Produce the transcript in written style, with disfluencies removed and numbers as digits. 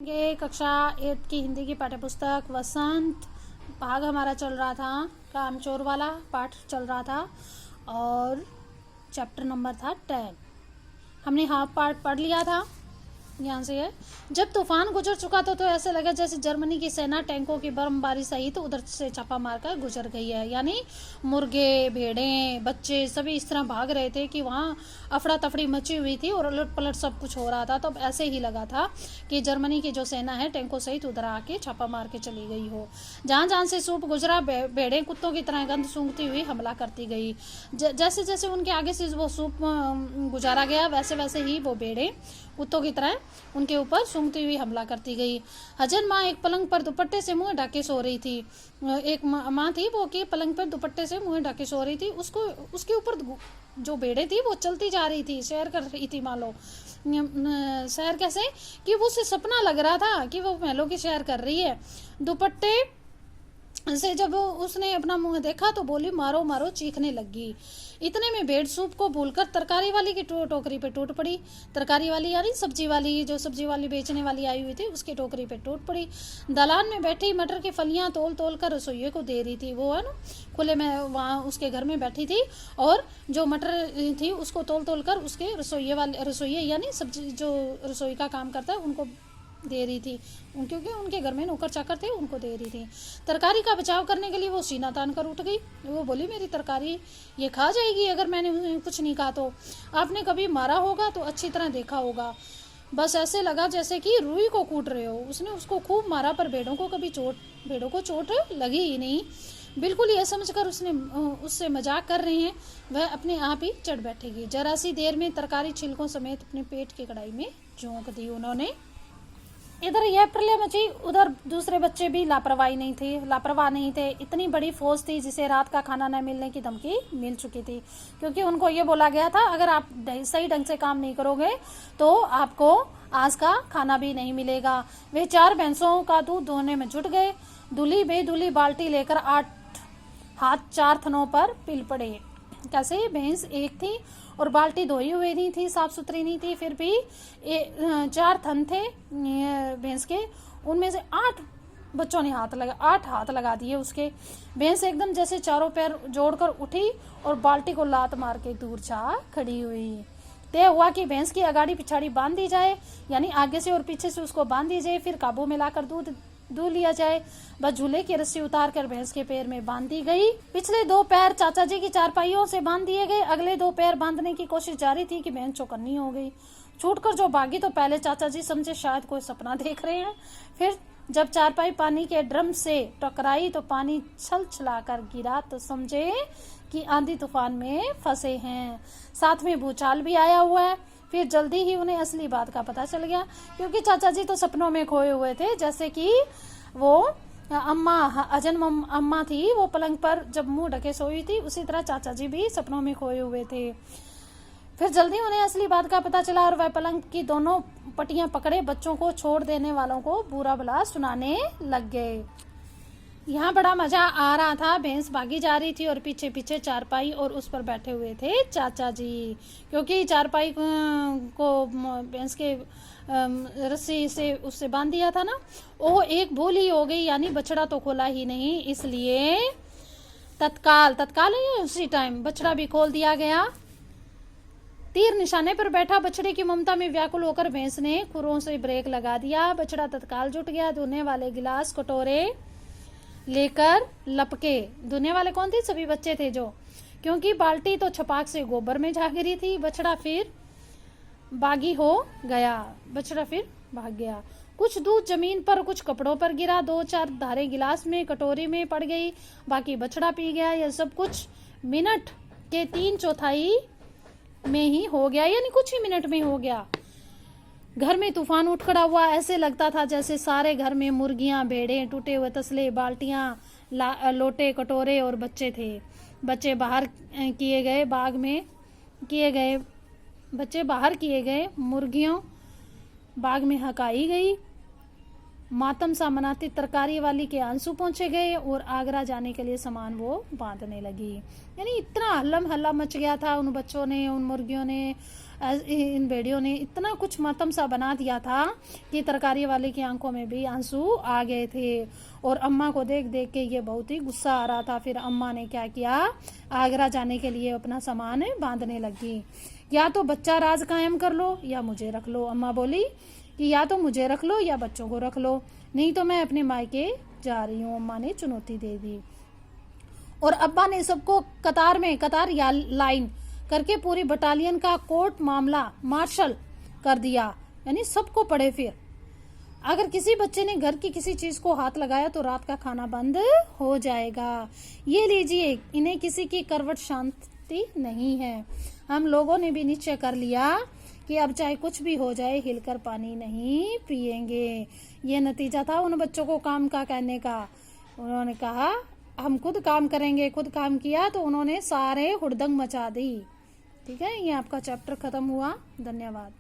ये कक्षा 8 की हिंदी की पाठ्यपुस्तक वसंत भाग हमारा चल रहा था। कामचोर वाला पाठ चल रहा था और चैप्टर नंबर था 10। हमने हाफ पार्ट पढ़ लिया था। यहाँ से है, जब तूफान गुजर चुका तो ऐसे लगा जैसे जर्मनी की सेना टैंकों की बमबारी सहित तो उधर से छापा मारकर गुजर गई है। यानी मुर्गे, भेड़ें, बच्चे सभी इस तरह भाग रहे थे कि वहाँ अफड़ा तफड़ी मची हुई थी और उलट पलट सब कुछ हो रहा था। तो ऐसे ही लगा था कि जर्मनी की जो सेना है टैंकों सहित उधर आके छापा मार के चली गई हो। जहाँ जहाँ से सूप गुजरा भेड़ें कुत्तों की तरह गंध सूंघती हुई हमला करती गई। जैसे जैसे उनके आगे से वो सूप गुजारा गया वैसे वैसे ही वो भेड़ें कुत्तों की तरह उनके ऊपर सूंघती हुई हमला करती गई। हजन माँ एक पलंग पर दुपट्टे से मुंह ढके सो रही थी। एक माँ थी वो कि पलंग पर दुपट्टे से मुंह ढके सो रही थी। उसको उसके ऊपर जो भेड़ें थी वो चलती जा रही थी, सैर कर रही थी। मान लो सैर कैसे कि वो उसे सपना लग रहा था कि वो महलों की सैर कर रही है। दुपट्टे से जब उसने अपना मुंह देखा तो बोली मारो मारो, चीखने लगी। इतने में भेड़ सूप को भूलकर तरकारी वाली की टोकरी पे टूट पड़ी। तरकारी वाली यानी सब्जी वाली, जो सब्जी वाली बेचने वाली आई हुई थी उसकी टोकरी पे टूट पड़ी। दालान में बैठी मटर की फलियां तोल तोल कर रसोइये को दे रही थी। वो है ना खुले में वहाँ उसके घर में बैठी थी और जो मटर थी उसको तोल तोल कर उसके रसोइये यानी सब्जी जो रसोई का काम करता है उनको दे रही थी, क्योंकि उनके घर में नौकर चाकर थे उनको दे रही थी। तरकारी का बचाव करने के लिए वो सीना तान कर उठ गई। वो बोली मेरी तरकारी ये खा जाएगी अगर मैंने कुछ नहीं कहा तो। आपने कभी मारा होगा तो अच्छी तरह देखा होगा, बस ऐसे लगा जैसे कि रुई को कूट रहे हो। उसने उसको खूब मारा पर भेड़ों को चोट लगी ही नहीं। बिल्कुल यह समझकर उससे मजाक कर रहे हैं वह अपने आप ही चढ़ बैठेगी। जरा सी देर में तरकारी छिलकों समेत अपने पेट की कढ़ाई में झोंक दी उन्होंने। इधर यह प्रलय मची, उधर दूसरे बच्चे भी लापरवाह नहीं थे। इतनी बड़ी फौज थी जिसे रात का खाना न मिलने की धमकी मिल चुकी थी, क्योंकि उनको ये बोला गया था अगर आप सही ढंग से काम नहीं करोगे तो आपको आज का खाना भी नहीं मिलेगा। वे 4 भैंसों का दूध धोने में जुट गए। दूल्ही बेदूल्ही बाल्टी लेकर 8 हाथ 4 थनों पर पिल पड़े। कैसे भैंस एक थी और बाल्टी धोई हुई नहीं थी, साफ सुथरी नहीं थी, फिर भी 4 थन थे भैंस के। उनमें से 8 बच्चों ने 8 हाथ लगा दिए उसके। भैंस एकदम जैसे चारों पैर जोड़कर उठी और बाल्टी को लात मार के दूर जा खड़ी हुई। तय हुआ कि भैंस की अगाड़ी पिछाड़ी बांध दी जाए, यानी आगे से और पीछे से उसको बांध दी जाए, फिर काबू में लाकर दूध लिया जाए। बस झूले की रस्सी उतार कर भैंस के पैर में बांध दी गई। पिछले 2 पैर चाचा जी की चारपाइयों से बांध दिए गए। अगले 2 पैर बांधने की कोशिश जारी थी कि भैंस चौकन्नी हो गई। छूटकर जो भागी तो पहले चाचा जी समझे शायद कोई सपना देख रहे हैं। फिर जब चारपाई पानी के ड्रम से टकराई तो पानी छल छलाकर गिरा तो समझे कि आंधी तूफान में फंसे हैं, साथ में भूचाल भी आया हुआ है। फिर जल्दी ही उन्हें असली बात का पता चल गया, क्योंकि चाचा जी तो सपनों में खोए हुए थे। जैसे कि वो अम्मा थी, वो पलंग पर जब मुंह ढके सोई थी, उसी तरह चाचा जी भी सपनों में खोए हुए थे। फिर जल्दी उन्हें असली बात का पता चला और वह पलंग की दोनों पटियां पकड़े बच्चों को छोड़ देने वालों को बुरा भला सुनाने लग गए। यहाँ बड़ा मजा आ रहा था। भैंस भागी जा रही थी और पीछे पीछे चारपाई और उस पर बैठे हुए थे चाचा जी, क्योंकि चारपाई को भैंस के रस्सी से उससे बांध दिया था ना। वो एक भूल ही हो गई, यानी बछड़ा तो खोला ही नहीं, इसलिए तत्काल उसी टाइम बछड़ा भी खोल दिया गया। तीर निशाने पर बैठा बछड़े की ममता में व्याकुल होकर भैंस ने खुरों से ब्रेक लगा दिया। बछड़ा तत्काल जुट गया। धोने वाले गिलास कटोरे लेकर लपके। धोने वाले कौन थे? सभी बच्चे थे जो, क्योंकि बाल्टी तो छपाक से गोबर में जा गिरी थी। बछड़ा फिर भाग गया। कुछ दूध जमीन पर कुछ कपड़ों पर गिरा। 2-4 धारें गिलास में कटोरी में पड़ गई, बाकी बछड़ा पी गया। यह सब कुछ मिनट के 3/4 में ही हो गया, यानी कुछ ही मिनट में हो गया। घर में तूफान उठ खड़ा हुआ। ऐसे लगता था जैसे सारे घर में मुर्गियां, भेड़ें, टूटे हुए तसले, बाल्टियां, लोटे, कटोरे और बच्चे थे। बच्चे बाहर किए गए मुर्गियों बाग में हकाई गई। मातम सा मनाती तरकारी वाली के आंसू पहुंचे गए और आगरा जाने के लिए सामान वो बांधने लगी। यानी इतना हल्ला मच गया था उन बच्चों ने, उन मुर्गियों ने, इन भेड़ियों ने इतना कुछ मातम सा बना दिया था कि तरकारी वाले की आंखों में भी आंसू आ गए थे और अम्मा को देख देख के ये बहुत ही गुस्सा आ रहा था। फिर अम्मा ने क्या किया, आगरा जाने के लिए अपना सामान बांधने लगी। या तो बच्चा राज कायम कर लो या मुझे रख लो। अम्मा बोली कि या तो मुझे रख लो या बच्चों को रख लो, नहीं तो मैं अपने मायके जा रही हूँ। अम्मा ने चुनौती दे दी और अब्बा ने सबको कतार या लाइन करके पूरी बटालियन का कोर्ट मामला मार्शल कर दिया, यानी सबको पड़े। फिर अगर किसी बच्चे ने घर की किसी चीज को हाथ लगाया तो रात का खाना बंद हो जाएगा। ये लीजिए, इन्हें किसी की करवट शांति नहीं है। हम लोगों ने भी निश्चय कर लिया कि अब चाहे कुछ भी हो जाए हिलकर पानी नहीं पिएंगे। ये नतीजा था उन बच्चों को काम का कहने का। उन्होंने कहा हम खुद काम करेंगे। खुद काम किया तो उन्होंने सारे हुड़दंग मचा दी। ठीक है, ये आपका चैप्टर खत्म हुआ। धन्यवाद।